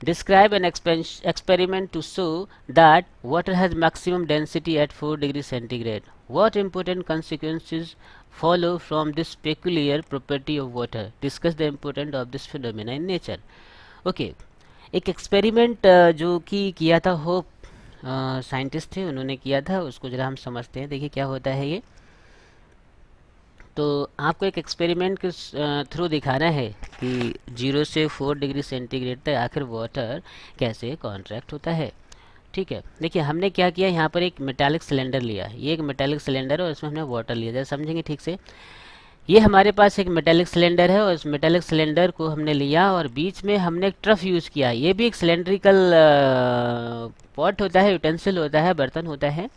Describe an experiment to show that water has maximum density at 4 degrees centigrade. What important consequences follow from this peculiar property of water? Discuss the importance of this phenomena in nature. Okay, एक experiment जो कि किया था hope scientist थे उन्होंने किया था, उसको जरा हम समझते हैं। देखिए क्या होता है ये। तो आपको एक एक्सपेरिमेंट के थ्रू दिखाना है कि 0 से 4 डिग्री सेंटीग्रेड तक आखिर वाटर कैसे कॉन्ट्रैक्ट होता है। ठीक है, देखिए हमने क्या किया, यहाँ पर एक मेटालिक सिलेंडर लिया। ये एक मेटालिक सिलेंडर है और इसमें हमने वाटर लिया, जरा समझेंगे ठीक से। ये हमारे पास एक मेटालिक सिलेंडर है और इस मेटालिक सिलेंडर को हमने लिया और बीच में हमने एक ट्रफ यूज़ किया। ये भी एक सिलेंड्रिकल पॉट होता है, यूटेंसिल होता है, बर्तन होता है।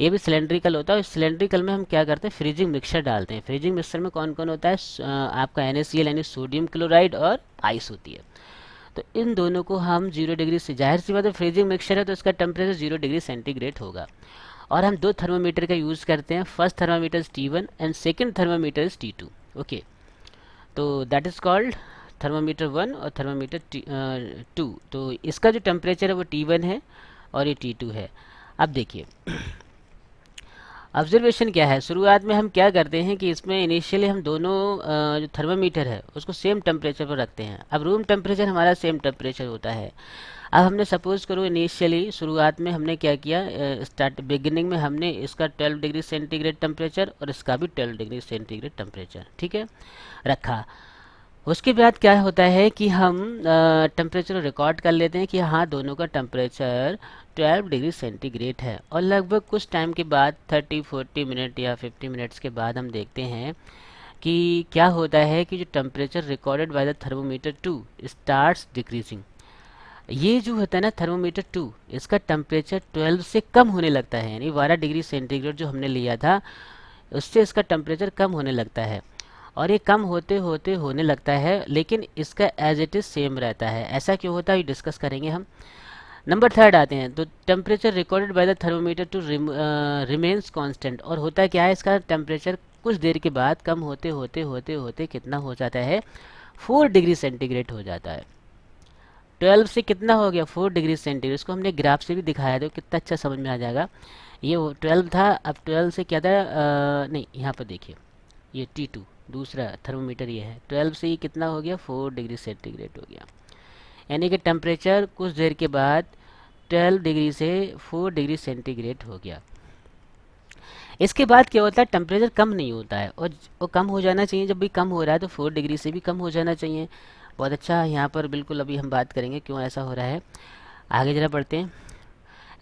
ये भी सिलेंड्रिकल होता है। इस सिलेंड्रिकल में हम क्या करते हैं, फ्रीजिंग मिक्सचर डालते हैं। फ्रीजिंग मिक्सचर में कौन कौन होता है, आपका NaCl यानी सोडियम क्लोराइड और आइस होती है। तो इन दोनों को हम 0 डिग्री से, जाहिर सी बात है फ्रीजिंग मिक्सचर है तो इसका टेम्परेचर 0 डिग्री सेंटीग्रेड होगा। और हम दो थर्मामीटर का यूज़ करते हैं। First thermometer is T1 and second thermometer is T2। Okay, तो दैट इज़ कॉल्ड थर्मामीटर 1 और थर्मामीटर 2। तो इसका जो टेम्परेचर है वो T1 है और ये T2 है। अब देखिए ऑब्जर्वेशन क्या है, शुरुआत में हम क्या करते हैं कि इसमें इनिशियली हम दोनों जो थर्मामीटर है उसको सेम टेम्परेचर पर रखते हैं। अब रूम टेम्परेचर हमारा सेम टेम्परेचर होता है। अब हमने सपोज करो इनिशियली शुरुआत में हमने क्या किया, स्टार्ट बिगिनिंग में हमने इसका 12 डिग्री सेंटीग्रेड टेम्परेचर और इसका भी 12 डिग्री सेंटीग्रेड टेम्परेचर, ठीक है, रखा। उसके बाद क्या होता है कि हम टेम्परेचर रिकॉर्ड कर लेते हैं कि हाँ दोनों का टेम्परेचर 12 डिग्री सेंटीग्रेड है। और लगभग कुछ टाइम के बाद 30-40 मिनट या 50 मिनट्स के बाद हम देखते हैं कि क्या होता है कि जो temperature recorded by the thermometer 2 starts decreasing. ये जो होता है ना थर्मोमीटर 2, इसका टेम्परेचर 12 से कम होने लगता है, यानी 12 डिग्री सेंटीग्रेड जो हमने लिया था उससे इसका टेम्परेचर कम होने लगता है। और ये कम होते होते होने लगता है, लेकिन इसका एज इट इज़ सेम रहता है। ऐसा क्यों होता है ये डिस्कस करेंगे हम। नंबर थर्ड आते हैं, तो temperature recorded by the thermometer to remains constant. और होता क्या है, इसका टेम्परेचर कुछ देर के बाद कम होते होते होते होते कितना हो जाता है, 4 डिग्री सेंटीग्रेड हो जाता है। 12 से कितना हो गया, 4 डिग्री सेंटीग्रेड। इसको हमने ग्राफ से भी दिखाया था, कितना अच्छा समझ में आ जाएगा। ये 12 था, अब 12 से क्या था, नहीं यहाँ पर देखिए ये T2 दूसरा थर्मोमीटर ये है। 12 से ये कितना हो गया, 4 डिग्री सेंटीग्रेड हो गया। यानी कि टेम्परेचर कुछ देर के बाद 12 डिग्री से 4 डिग्री सेंटीग्रेड हो गया। इसके बाद क्या होता है, टेम्परेचर कम नहीं होता है और वो कम हो जाना चाहिए। जब भी कम हो रहा है तो 4 डिग्री से भी कम हो जाना चाहिए। बहुत अच्छा, यहाँ पर बिल्कुल अभी हम बात करेंगे क्यों ऐसा हो रहा है। आगे जरा बढ़ते हैं।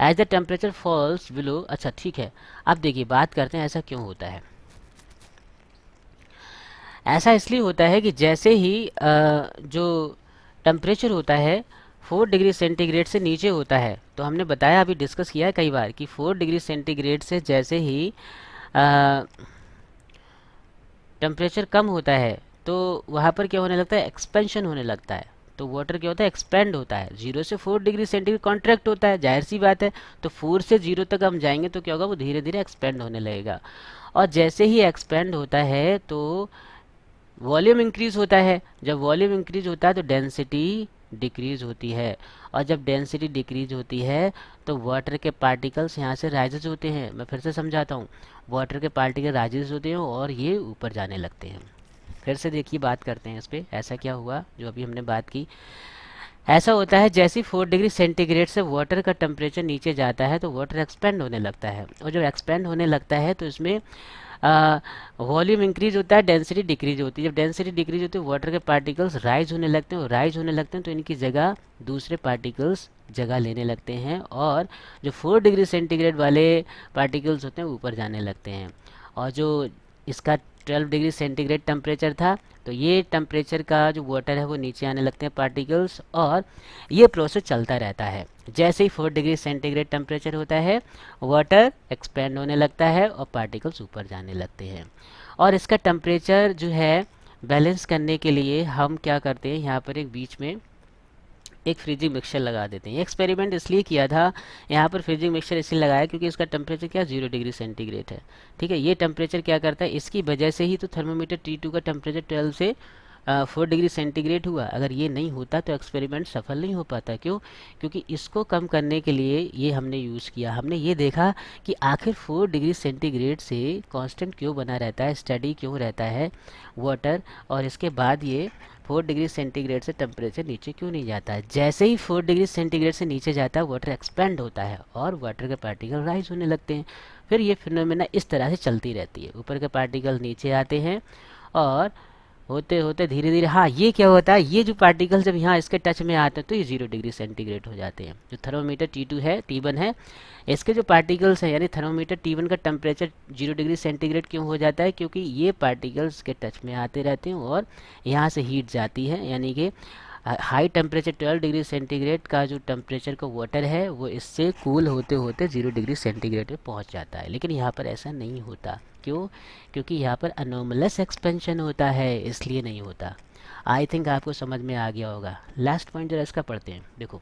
As the temperature falls below, अच्छा ठीक है, अब देखिए बात करते हैं ऐसा क्यों होता है। ऐसा इसलिए होता है कि जैसे ही जो टेम्परेचर होता है 4 डिग्री सेंटीग्रेड से नीचे होता है, तो हमने बताया अभी डिस्कस किया है कई बार कि 4 डिग्री सेंटीग्रेड से जैसे ही टेम्परेचर कम होता है तो वहाँ पर क्या होने लगता है, एक्सपेंशन होने लगता है। तो वाटर क्या होता है, एक्सपेंड होता है। 0 से 4 डिग्री सेंटीग्रेड कॉन्ट्रैक्ट होता है, जाहिर सी बात है। तो 4 से 0 तक हम जाएंगे तो क्या होगा, वो धीरे धीरे एक्सपेंड होने लगेगा। और जैसे ही एक्सपेंड होता है तो वॉल्यूम इंक्रीज होता है। जब वॉल्यूम इंक्रीज होता है तो डेंसिटी डिक्रीज होती है। और जब डेंसिटी डिक्रीज होती है तो वाटर के पार्टिकल्स यहाँ से राइजेज होते हैं। मैं फिर से समझाता हूँ, वाटर के पार्टिकल राइजेज होते हैं और ये ऊपर जाने लगते हैं। फिर से देखिए बात करते हैं इस पर, ऐसा क्या हुआ जो अभी हमने बात की। ऐसा होता है जैसे ही 4 डिग्री सेंटीग्रेड से वाटर का टेम्परेचर नीचे जाता है तो वाटर एक्सपेंड होने लगता है। और जब एक्सपेंड होने लगता है तो इसमें वॉल्यूम इंक्रीज होता है, डेंसिटी डिक्रीज होती है। जब डेंसिटी डिक्रीज होती है वाटर के पार्टिकल्स राइज होने लगते हैं, और राइज होने लगते हैं तो इनकी जगह दूसरे पार्टिकल्स जगह लेने लगते हैं और जो 4 डिग्री सेंटीग्रेड वाले पार्टिकल्स होते हैं ऊपर जाने लगते हैं। और जो इसका 12 डिग्री सेंटीग्रेड टेम्परेचर था तो ये टेम्परेचर का जो वाटर है वो नीचे आने लगते हैं पार्टिकल्स, और ये प्रोसेस चलता रहता है। जैसे ही 4 डिग्री सेंटीग्रेड टेम्परेचर होता है वाटर एक्सपेंड होने लगता है और पार्टिकल्स ऊपर जाने लगते हैं। और इसका टेम्परेचर जो है बैलेंस करने के लिए हम क्या करते हैं, यहाँ पर एक बीच में एक फ्रीजिंग मिक्सचर लगा देते हैं। ये एक्सपेरिमेंट इसलिए किया था, यहाँ पर फ्रीजिंग मिक्सचर इसलिए लगाया क्योंकि इसका टेम्परेचर क्या 0 डिग्री सेंटीग्रेड है। ठीक है, ये टेम्परेचर क्या करता है, इसकी वजह से ही तो थर्मोमीटर T2 का टेम्परेचर 12 से 4 डिग्री सेंटीग्रेड हुआ। अगर ये नहीं होता तो एक्सपेरिमेंट सफल नहीं हो पाता। क्यों? क्योंकि इसको कम करने के लिए ये हमने यूज़ किया। हमने ये देखा कि आखिर 4 डिग्री सेंटीग्रेड से कांस्टेंट क्यों बना रहता है, स्टडी क्यों रहता है वाटर, और इसके बाद ये 4 डिग्री सेंटीग्रेड से टेम्परेचर नीचे क्यों नहीं जाता है। जैसे ही 4 डिग्री सेंटीग्रेड से नीचे जाता है वाटर एक्सपेंड होता है और वाटर के पार्टिकल राइज होने लगते हैं। फिर ये फिनोमेना इस तरह से चलती रहती है, ऊपर के पार्टिकल नीचे आते हैं और होते होते धीरे धीरे, हाँ ये क्या होता है, ये जो पार्टिकल जब यहाँ इसके टच में आते हैं तो ये 0 डिग्री सेंटीग्रेड हो जाते हैं। जो थर्मोमीटर T2 है, T1 है, इसके जो पार्टिकल्स हैं यानी थर्मोमीटर T1 का टेम्परेचर 0 डिग्री सेंटीग्रेड क्यों हो जाता है? क्योंकि ये पार्टिकल्स के टच में आते रहते हैं और यहाँ से हीट जाती है, यानी कि हाई टेम्परेचर 12 डिग्री सेंटीग्रेड का जो टेम्परेचर का वाटर है वो इससे कूल होते होते 0 डिग्री सेंटीग्रेड पे पहुंच जाता है। लेकिन यहाँ पर ऐसा नहीं होता। क्यों? क्योंकि यहाँ पर अनोमलस एक्सपेंशन होता है, इसलिए नहीं होता। आई थिंक आपको समझ में आ गया होगा। लास्ट पॉइंट जरा इसका पढ़ते हैं। देखो,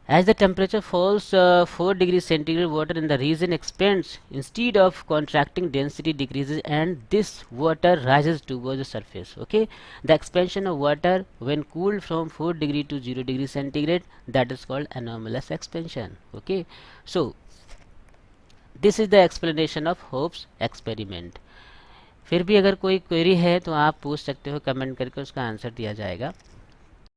as the temperature falls 4 degree centigrade, water in the region expands instead of contracting, density decreases and this water rises towards the surface. Okay, the expansion of water when cooled from 4 degree to 0 degree centigrade, that is called anomalous expansion. Okay, so this is the explanation of Hope's experiment. फिर भी अगर कोई query है तो आप पूछ सकते हो, कमेंट करके उसका आंसर दिया जाएगा।